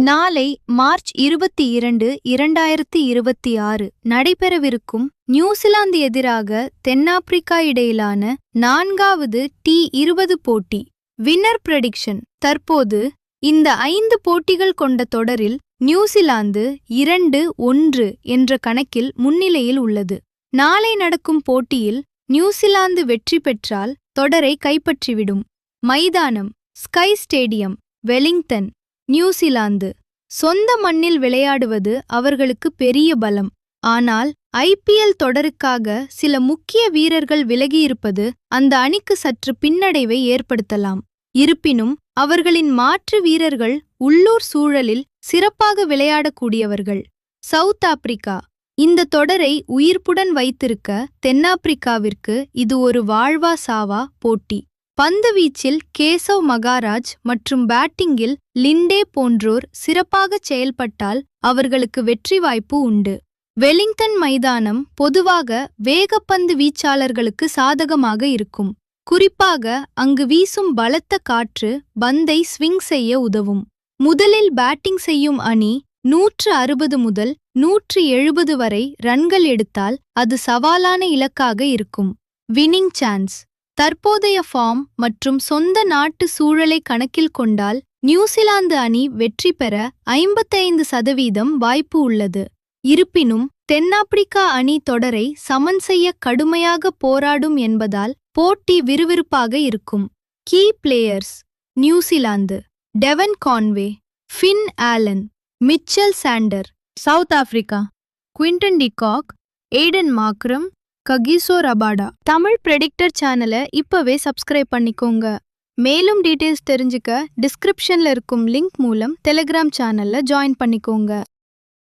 நாளை மார்ச் 22, 2026 நடைபெறவிருக்கும் நியூசிலாந்து எதிராக தென்னாப்பிரிக்கா இடையிலான 4வது T20 போட்டி. Winner prediction. தற்போது இந்த 5 போட்டிகள் கொண்ட தொடரில் நியூசிலாந்து 2-1 என்ற கணக்கில் முன்னிலையில் உள்ளது. நாளை நடக்கும் போட்டியில் நியூசிலாந்து வெற்றி பெற்றால் தொடரை கைப்பற்றிவிடும். மைதானம் ஸ்கை ஸ்டேடியம், வெலிங்டன், நியூசிலாந்து. சொந்த மண்ணில் விளையாடுவது அவர்களுக்கு பெரிய பலம். ஆனால் IPL தொடருக்காக சில முக்கிய வீரர்கள் விலகியிருப்பது அந்த அணிக்கு சற்று பின்னடைவை ஏற்படுத்தலாம். இருப்பினும் அவர்களின் மாற்று வீரர்கள் உள்ளூர் சூழலில் சிறப்பாக விளையாடக்கூடியவர்கள். South Africa. இந்த தொடரை உயிர்ப்புடன் வைத்திருக்க தென்னாப்பிரிக்காவிற்கு இது ஒரு வாழ்வா சாவா போட்டி. பந்துவீச்சில் கேசவ் மகாராஜ் மற்றும் பேட்டிங்கில் லிண்டே போன்றோர் சிறப்பாகச் செயல்பட்டால் அவர்களுக்கு வெற்றி வாய்ப்பு உண்டு. வெலிங்டன் மைதானம் பொதுவாக வேகப்பந்து வீச்சாளர்களுக்கு சாதகமாக இருக்கும். குறிப்பாக அங்கு வீசும் பலத்த காற்று பந்தை ஸ்விங் செய்ய உதவும். முதலில் பேட்டிங் செய்யும் அணி 160 முதல் 170 வரை ரன்கள் எடுத்தால் அது சவாலான இலக்காக இருக்கும். Winning chance. தற்போதைய ஃபார்ம் மற்றும் சொந்த நாட்டு சூழலை கணக்கில் கொண்டால் நியூசிலாந்து அணி வெற்றி பெற 55% வாய்ப்பு உள்ளது. இருப்பினும் தென்னாப்பிரிக்கா அணி தொடரை சமன் செய்ய கடுமையாக போராடும் என்பதால் போட்டி விறுவிறுப்பாக இருக்கும். Key players. New Zealand Devon Conway, Finn Allen, Mitchell Santner. South Africa Quinton de Kock, Aiden Markram, Kagiso Rabada. Tamil predictor சேனலை இப்பவே சப்ஸ்கிரைப் பண்ணிக்கோங்க. மேலும் டீடைல்ஸ் தெரிஞ்சுக்க டிஸ்கிரிப்ஷன்ல இருக்கும் லிங்க் மூலம் டெலிகிராம் சேனல்ல ஜாயின் பண்ணிக்கோங்க.